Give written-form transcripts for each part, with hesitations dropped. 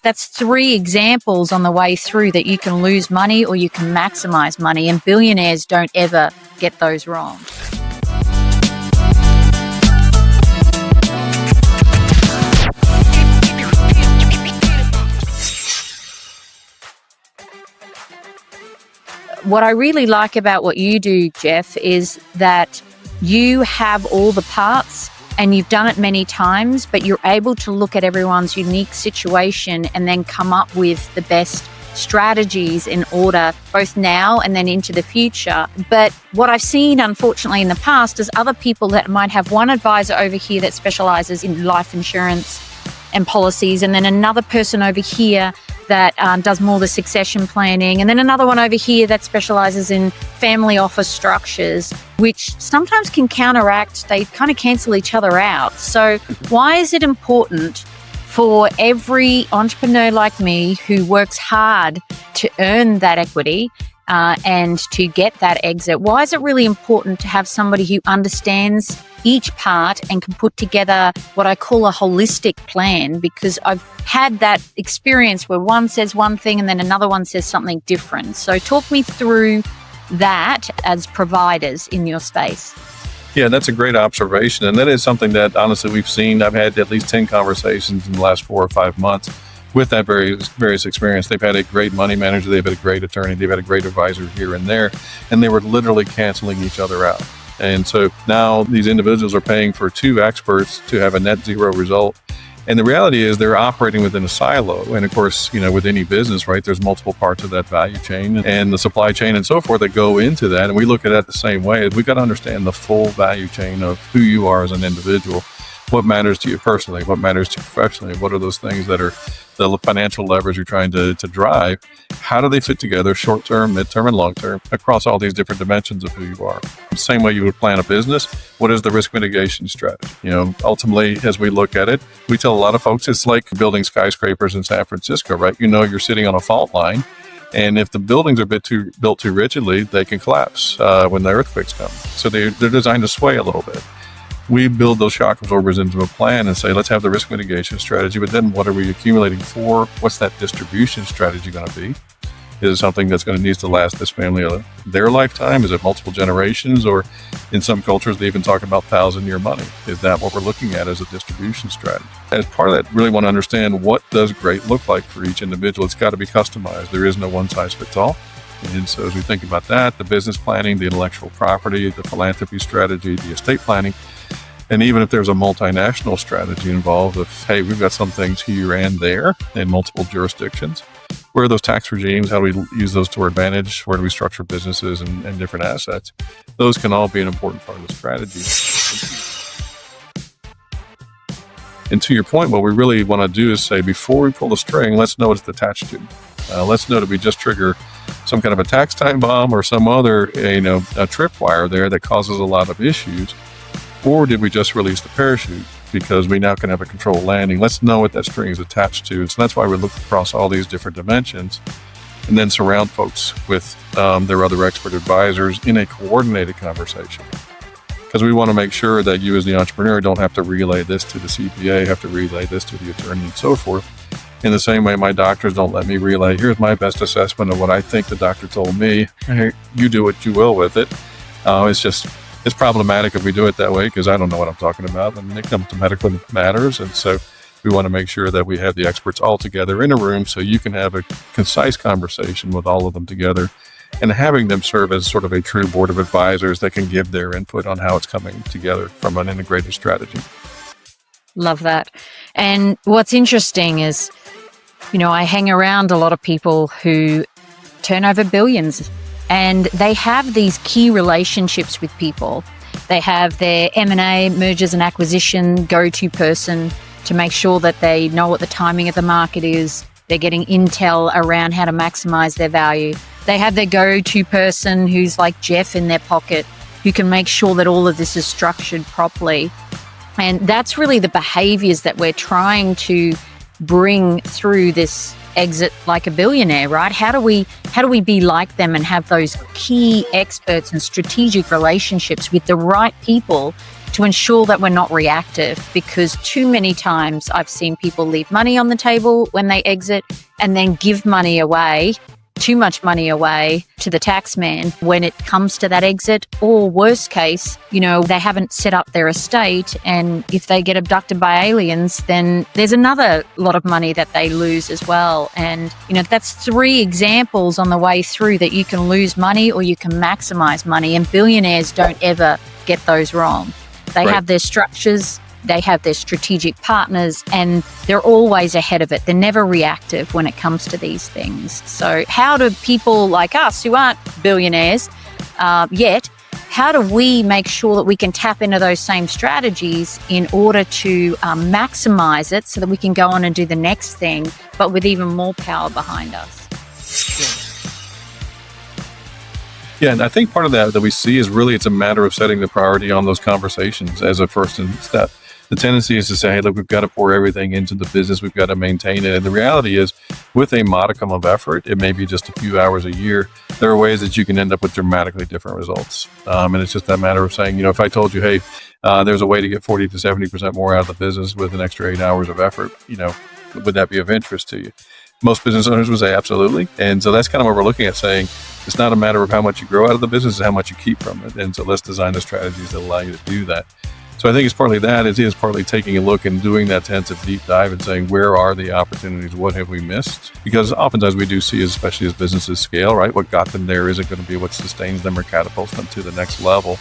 That's 3 examples on the way through that you can lose money or you can maximize money, and billionaires don't ever get those wrong. What I really like about what you do, Jeff, is that you have all the parts and you've done it many times, but you're able to look at everyone's unique situation and then come up with the best strategies in order, both now and then into the future. But what I've seen, unfortunately, in the past is other people that might have one advisor over here that specializes in life insurance and policies, and then another person over here that does more the succession planning, and then another one over here that specializes in family office structures, which sometimes can counteract, they kind of cancel each other out. So why is it important for every entrepreneur like me who works hard to earn that equity and to get that exit? Why is it really important to have somebody who understands each part and can put together what I call a holistic plan? Because I've had that experience where one says one thing and then another one says something different. So talk me through that as providers in your space. Yeah, that's a great observation. And that is something that honestly we've seen. I've had at least 10 conversations in the last 4 or 5 months with that various experience. They've had a great money manager, they've had a great attorney, they've had a great advisor here and there, and they were literally canceling each other out. And so now these individuals are paying for 2 experts to have a net zero result. And the reality is they're operating within a silo. And of course, with any business, right, there's multiple parts of that value chain and the supply chain and so forth that go into that. And we look at it the same way. We've got to understand the full value chain of who you are as an individual. What matters to you personally? What matters to you professionally? What are those things that are the financial levers you're trying to drive? How do they fit together short-term, mid-term, and long-term across all these different dimensions of who you are? Same way you would plan a business. What is the risk mitigation strategy? Ultimately, as we look at it, we tell a lot of folks it's like building skyscrapers in San Francisco, right? You're sitting on a fault line. And if the buildings are built too rigidly, they can collapse when the earthquakes come. So they're designed to sway a little bit. We build those shock absorbers into a plan and say, let's have the risk mitigation strategy, but then what are we accumulating for? What's that distribution strategy going to be? Is it something that's going to need to last this family their lifetime? Is it multiple generations? Or in some cultures, they even talk about 1,000-year money. Is that what we're looking at as a distribution strategy? As part of that, really want to understand what does great look like for each individual. It's got to be customized. There is no one size fits all. And so as we think about that, the business planning, the intellectual property, the philanthropy strategy, the estate planning, and even if there's a multinational strategy involved of, hey, we've got some things here and there in multiple jurisdictions. Where are those tax regimes? How do we use those to our advantage? Where do we structure businesses and different assets? Those can all be an important part of the strategy. And to your point, what we really want to do is say, before we pull the string, let's know what it's attached to. Let's know, did we just trigger some kind of a tax time bomb or some other, a tripwire there that causes a lot of issues? Or did we just release the parachute because we now can have a controlled landing? Let's know what that string is attached to. So that's why we look across all these different dimensions and then surround folks with their other expert advisors in a coordinated conversation. Because we want to make sure that you as the entrepreneur don't have to relay this to the CPA, have to relay this to the attorney and so forth. In the same way, my doctors don't let me relay, here's my best assessment of what I think the doctor told me. Hey, you do what you will with it. It's problematic if we do it that way because I don't know what I'm talking about when it comes to medical matters. And so we want to make sure that we have the experts all together in a room so you can have a concise conversation with all of them together and having them serve as sort of a true board of advisors that can give their input on how it's coming together from an integrated strategy. Love that. And what's interesting is, I hang around a lot of people who turn over billions. And they have these key relationships with people. They have their M&A, mergers and acquisition, go-to person to make sure that they know what the timing of the market is. They're getting intel around how to maximize their value. They have their go-to person who's like Jeff in their pocket, who can make sure that all of this is structured properly. And that's really the behaviors that we're trying to bring through this exit like a billionaire, right? How do we be like them and have those key experts and strategic relationships with the right people to ensure that we're not reactive, because too many times I've seen people leave money on the table when they exit and then give money away, too much money away to the tax man when it comes to that exit, or worst case, they haven't set up their estate, and if they get abducted by aliens, then there's another lot of money that they lose as well. And that's 3 examples on the way through that you can lose money or you can maximize money, and billionaires don't ever get those wrong. They have their structures, they have their strategic partners, and they're always ahead of it. They're never reactive when it comes to these things. So how do people like us who aren't billionaires yet, how do we make sure that we can tap into those same strategies in order to maximize it so that we can go on and do the next thing, but with even more power behind us? Yeah, and I think part of that we see is really it's a matter of setting the priority on those conversations as a first step. The tendency is to say, hey, look, we've got to pour everything into the business. We've got to maintain it. And the reality is, with a modicum of effort, it may be just a few hours a year, there are ways that you can end up with dramatically different results. And it's just that matter of saying, if I told you, hey, there's a way to get 40 to 70% more out of the business with an extra 8 hours of effort, would that be of interest to you? Most business owners would say absolutely. And so that's kind of what we're looking at, saying it's not a matter of how much you grow out of the business, it's how much you keep from it. And so let's design the strategies that allow you to do that. So I think it's partly that. It is partly taking a look and doing that intensive deep dive and saying, where are the opportunities? What have we missed? Because oftentimes we do see, especially as businesses scale, right? What got them there isn't going to be what sustains them or catapults them to the next level.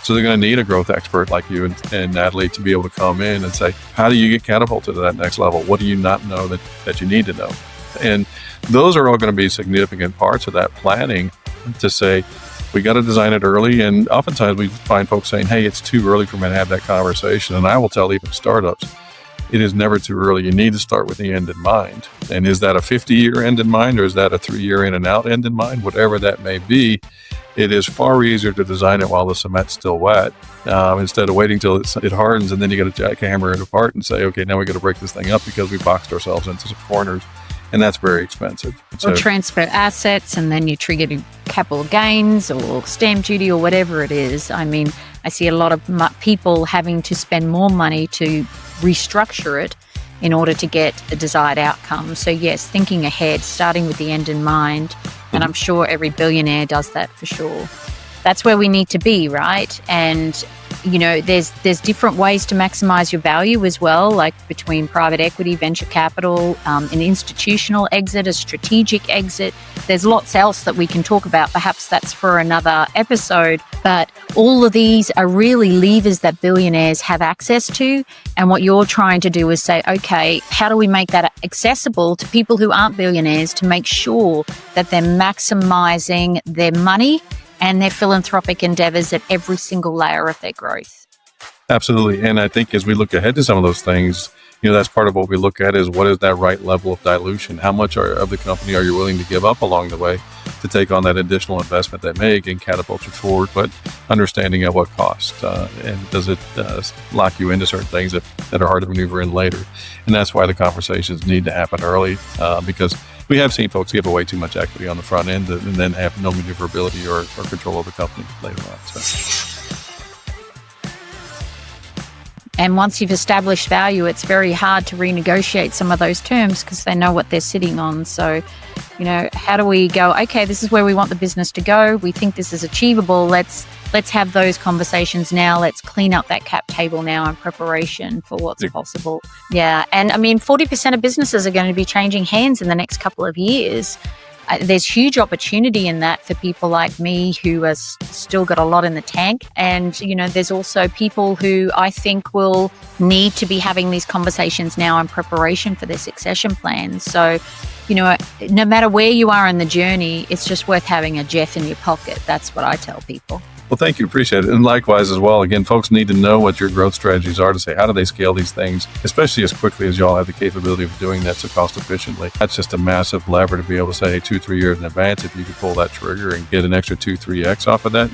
So they're going to need a growth expert like you and Natalie to be able to come in and say, how do you get catapulted to that next level? What do you not know that you need to know? And those are all going to be significant parts of that planning to say, we got to design it early. And oftentimes we find folks saying, hey, it's too early for me to have that conversation. And I will tell even startups, it is never too early. You need to start with the end in mind. And is that a 50-year end in mind, or is that a 3-year in and out end in mind? Whatever that may be, it is far easier to design it while the cement's still wet, instead of waiting till it hardens and then you got to jackhammer it apart and say, okay, now we got to break this thing up because we boxed ourselves into some corners. And that's very expensive. Or transfer assets, and then you trigger capital gains or stamp duty or whatever it is. I mean, I see a lot of people having to spend more money to restructure it in order to get the desired outcome. So yes, thinking ahead, starting with the end in mind. And I'm sure every billionaire does that for sure. That's where we need to be, right? And there's different ways to maximize your value as well, like between private equity, venture capital, an institutional exit, a strategic exit. There's lots else that we can talk about. Perhaps that's for another episode. But all of these are really levers that billionaires have access to. And what you're trying to do is say, okay, how do we make that accessible to people who aren't billionaires to make sure that they're maximizing their money and their philanthropic endeavors at every single layer of their growth? Absolutely. And I think as we look ahead to some of those things, that's part of what we look at is what is that right level of dilution? How much of the company are you willing to give up along the way to take on that additional investment that may again catapult you forward, but understanding at what cost? And does it lock you into certain things that are hard to maneuver in later? And that's why the conversations need to happen early, because we have seen folks give away too much equity on the front end and then have no maneuverability or control of the company later on. So. And once you've established value, it's very hard to renegotiate some of those terms because they know what they're sitting on. So, how do we go, okay, this is where we want the business to go. We think this is achievable. Let's have those conversations now. Let's clean up that cap table now in preparation for what's possible. Yeah. And 40% of businesses are going to be changing hands in the next couple of years. There's huge opportunity in that for people like me who has still got a lot in the tank. And, there's also people who I think will need to be having these conversations now in preparation for their succession plans. So, no matter where you are in the journey, it's just worth having a Jeff in your pocket. That's what I tell people. Well, thank you. Appreciate it. And likewise as well. Again, folks need to know what your growth strategies are to say, how do they scale these things, especially as quickly as y'all have the capability of doing that so cost efficiently. That's just a massive lever to be able to say, hey, 2-3 years in advance, if you could pull that trigger and get an extra 2-3x off of that,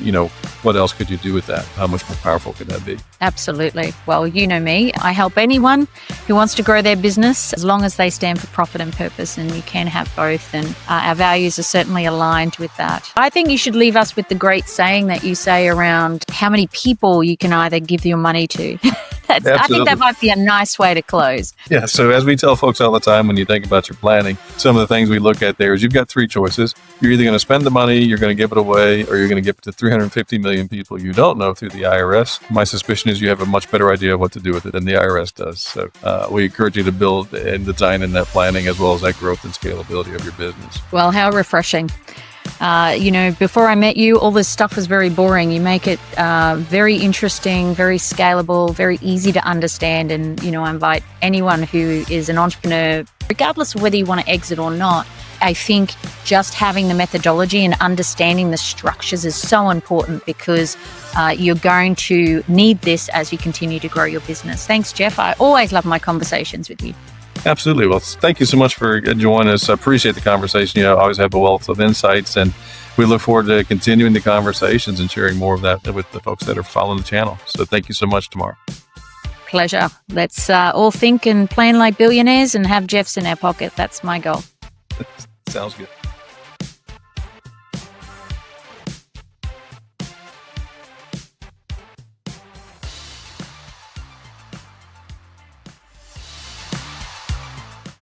what else could you do with that? How much more powerful could that be? Absolutely. Well, you know me. I help anyone who wants to grow their business as long as they stand for profit and purpose, and you can have both. And our values are certainly aligned with that. I think you should leave us with the great saying that you say, say around how many people you can either give your money to. I think that might be a nice way to close. Yeah. So as we tell folks all the time, when you think about your planning, some of the things we look at there is you've got three choices. You're either going to spend the money, you're going to give it away, or you're going to give it to 350 million people you don't know through the IRS. My suspicion is you have a much better idea of what to do with it than the IRS does. So we encourage you to build and design in that planning as well as that growth and scalability of your business. Well, how refreshing. Before I met you, all this stuff was very boring. You make it very interesting, very scalable, very easy to understand. And, I invite anyone who is an entrepreneur, regardless of whether you want to exit or not, I think just having the methodology and understanding the structures is so important because you're going to need this as you continue to grow your business. Thanks, Jeff. I always love my conversations with you. Absolutely. Well, thank you so much for joining us. I appreciate the conversation. I always have a wealth of insights, and we look forward to continuing the conversations and sharing more of that with the folks that are following the channel. So thank you so much, Tamara. Pleasure. Let's all think and plan like billionaires and have Jeffs in our pocket. That's my goal. Sounds good.